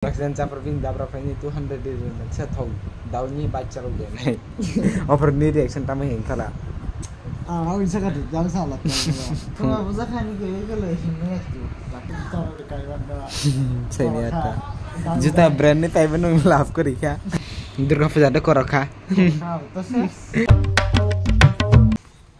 Accident sa proving da profile 200 din sa thong daw ni bacha ro den offer ni reaction ta mai khala ang isa ka din dang salat ko buza khani ke le himne tu laki tar kai banda sai ni ata juta brand ni tai banung laugh kori kya durga puja da kor kha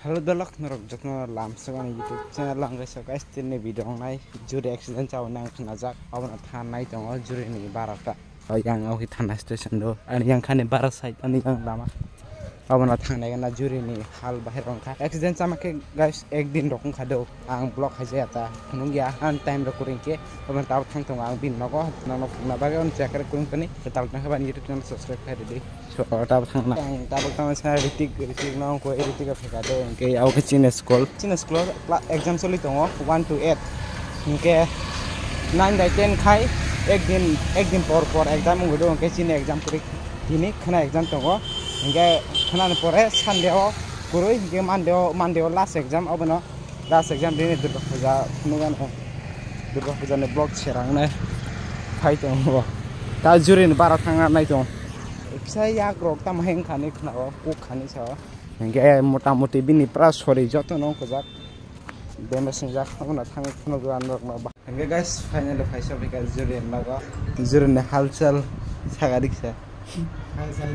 Hello dolok norok jokno lam sagani YouTube channel ang sa guys tin ni video nai juri accident chaw nang khna jak abna than nai tong juri ni barata yang au hi thana station do ani yang khane barak side ani yang lama abna thang nai na juri ni hal bahir rong kha accident sama ke guys ek din rokong khado ang block ha jata nung ya an time ro kuring ke abna taw thang tong ang bin nogo nang na baga on check kar kuring pani taw na ban YouTube channel subscribe kha de so taw thang na taw tang sa ritik nang ko ritik ka pheka do ke au ke chin school exam soli tongo 1 to 8 ke 9 by 10 khai ek din por exam ngudo ke chin exam kuri dini khana exam tongo ke khana pore sandeo kuroi ke mandeo last exam abano last exam dini durga puja nugan durga puja ne blog serang ne phai tongo ta jurin bara thanga nai tong sai ya grok tam heng khani khna ko khani sa ke motamoti bini pra sori joto no ko jak demes jak na thang khno gan rok ma ba ke guys finally phaisa bika jurin naga jurin ne halchal sagarik sa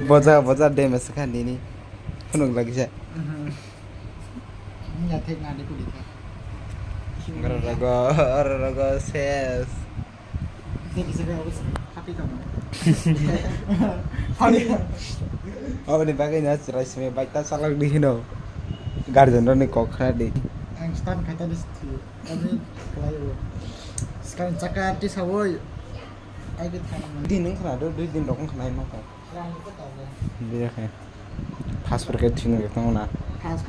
boza demes khani ni khno lagi sa ya thek na de kuli ka rago ses thek isa ka happy ka अब नि बागै न राइस में बाइक त सलक दिनो गार्जन र नि कोखरा दे ang stan kata dis tu ani klayo sekarang cakati sawoi ai dit kana दिन नों खना दो 2 दिन रकम खनाय मा का rang ko ta le बिया है पासपोर्ट के थिन के तंगना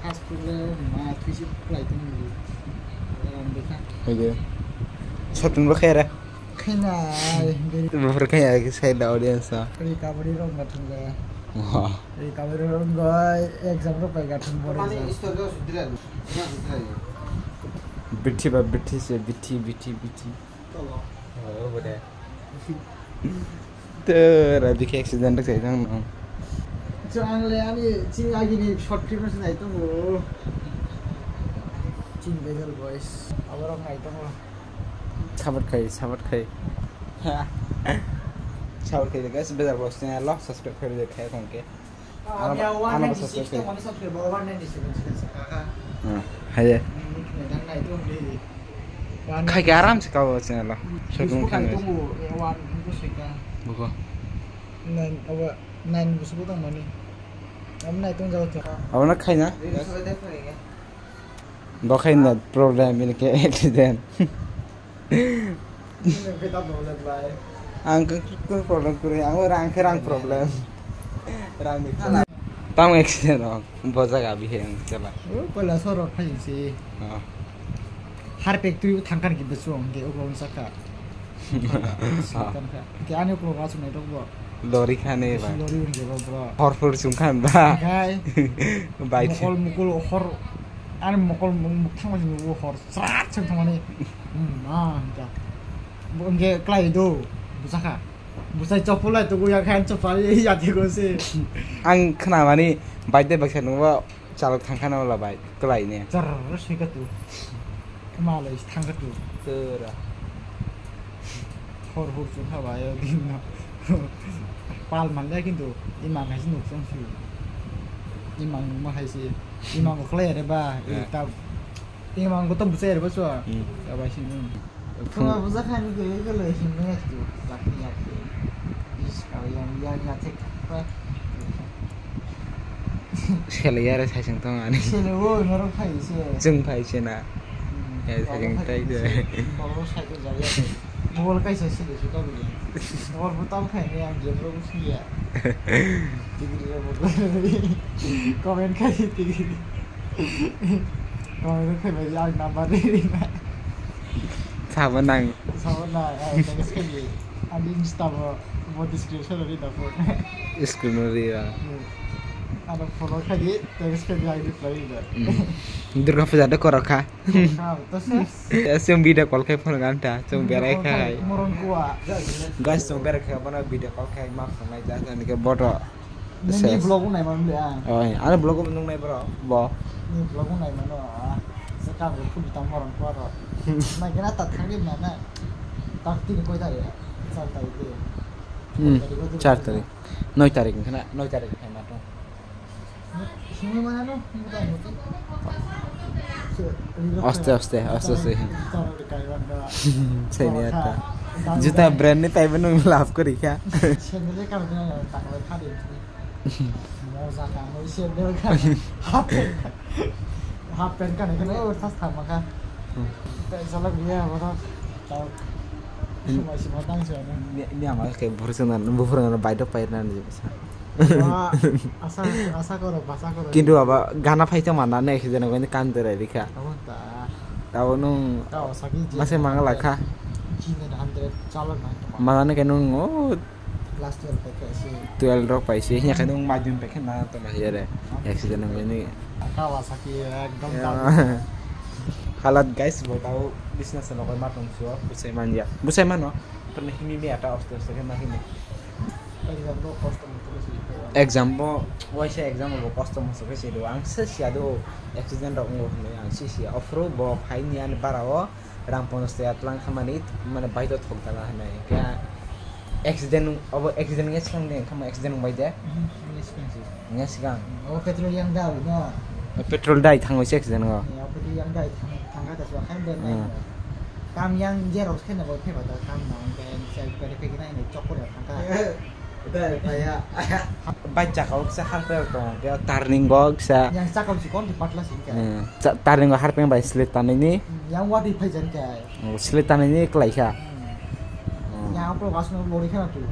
pas pule ma twisi play tu ni देखा ओके सतन बखेरा khina बफर के side audience recovery ro ngathun ga वाह recovery ro ga exam ro pai gathun bore बिठी से बिठी हो बडे तेरा भी के एक्सीडेंट से जंग न so ang le ani ching agi ni short film se nai to mo ching bezel boys abar ngai to mo साबत खाई guys बेजार बॉक्स ने लो सब्सक्राइब कर दे खाए कौन के आना सब्सक्राइब कर मनी सब्सक्राइब 197 का है ये dan nai to ni खाई के आराम से काओ चैनल शूटिंग kan खाने to mo wan ko sika बुको nan awa nan busu to mani am nai tong jaw to अब ना खाई ना दो खाई ना प्रॉब्लम मिल के accident beta boleh bay ang ko problem kuri ang rang problem rang ni tang accident ho boza ga bi heng chala pala sorot phai si ha har pek tu thangkan ki besu ong ge ogron saka kan ka ke ane ko ga sunai to bo lori khane ba lori ung ge bo bro horfur sungkhan ba gai bike mukul hor ane mukul thang ma nu hor srat chang thang ni ja ong ge klai do busaka busai chopula to go ya khan chopali ya de go se ang khna mani bike de baksa nuwa chalok thangkhana wala bike klai ne jar se ka tu ma le thang ka tu tera hor chu ha ba yo din na pal man le kintu imang hai sinuk song su imang ma hai si imang ko kle re ba ta imang ko to busai re ba so ya ba si nu ko buza khani ke le himne tu laki ya yang ya tek pa sele yare sai sing tong ani sele wo ngaro phai se jung phai se na ya sai sing tai de bolo sai to ja ya bol kai se sele su to bi bol butam khai ne ang je ro si ya tigri ro bo comment khai tigri comment khai ba ya na ba ri na sabanang sawana ai ta se ni ali insta bo description ri da phone screen ri ada follow kali terus kali ID play dah Durga Puja ada korokha terus sung video call kai phone ganta sung berai khai moron kuah guys sung berai khai bana video call kai ma phone nai ja ni ke boto ini vlog này mà dia oh ana blog nung nai bro bo ini vlog này mà nó sekarang pun di tamu orang kuah nah kena tak thangin mana tak tin koi dah ya santai itu 4 tarik 9 tarik kena 9 tarik hai ma to sini mana no mudah mudah aste aste taruh di kaiwan Saya ni ada juta brand ni tai benu laugh kori kya sendiri kan dia tak boleh hadir mau zakah mau sendiri kan hapen kan itu tas sama kan tak salah dia apa tahu masih matang sih ini amal kayak bufuran baida pairan je bisa asa koro bahasa koro কিন্তু apa গানা ফাইতে মানা নাই কি জানো কিন্তু কান ধরে রেখা তাও নং tahu sakit মাসে মাঙ্গা লাখা China 100 calon lah মানা কেন ও last year pakai si 12 rok paisi nya kan majun peke na to lah ya deh accident ini Kawasaki एकदम halat guys mau tahu bisnis no koi matong suo busai manja busai mano pernah ini ni ada ostos kan ini example customer terus example why say example customer so ke doang sesia do accident rok ngok ne ang sisia ofro bo phai ni an barao rang ponos te atlang khamanit mane baidot thok dala ne kya accident abo accident nge sang ne khama accident bai de nge sigang oh petrol yang dah no petrol dai thang oi accident go ya petrol yang dah thang ada so kan ben kam yang jeros kan bo phe bata kam nang ben sai pe pe kina ini cokor ya thang udah kayak baca kau bisa harper to dia turning go bisa yang cakap si kon di patla sih kan turning go harper bai slitan ini yang wadi phajan kai slitan ini kelai kha yang apa kasno lori kan tu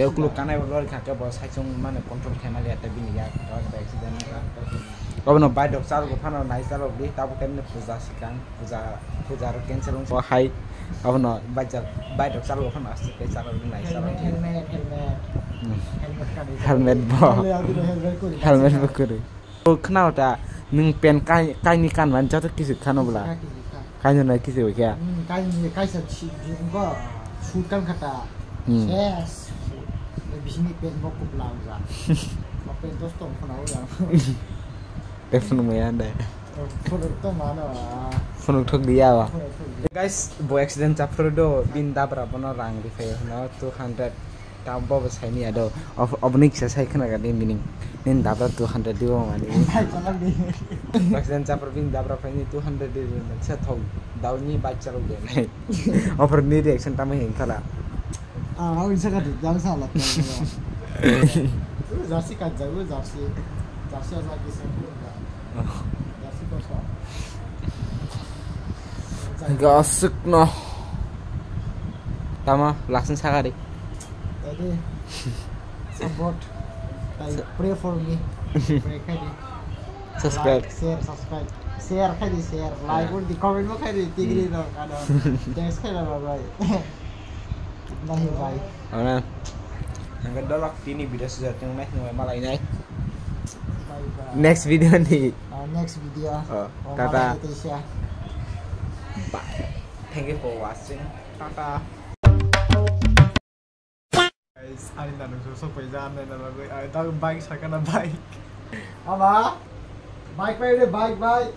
ya kuluk kanai lori kha ke bos hai chung mane control khana lihat tapi ni ya kalau ada accident kau no bai dok sal go phano nai sal di tabu temne puja sikan puja ro cancel so hai kau no baca bai dok sal go phano aste ke sal ro nai sal helmet bo helmet bo kuri o khnao ta ning pen kai ni kan wan cha ta kisu khano bla kai no nai kisu kya kai sa ko shoot kan kata yes di sini pen mo ko belanja pen tos tong phano yang telepon mo yan dai phone to mana phone thok dia wa guys bo accident cha do bin dabra bono rang di fe no 200 tambo besai ni ado obnik sa sai khana ga meaning nin dabra 200 dio mani accident cha bin dabra fe ni 200 dio sa thok daw ni ba charo de nai offer ni reaction ta mai khala bisa kan jangan salah Zarsi kan jago Zarsi lagi sempurna Zarsi kosong gasuk no tama langsung sakari jadi support pray for me pray kali subscribe share kali share like di comment mo kali tigri no ada thanks kali bye nahi bye ana ang dolak tini video sudah yang malah ini next video nih next video tata bye thank you for watching tata guys ani nanu so pejan na lagu ay ta bike sa kana bike aba bike pa bike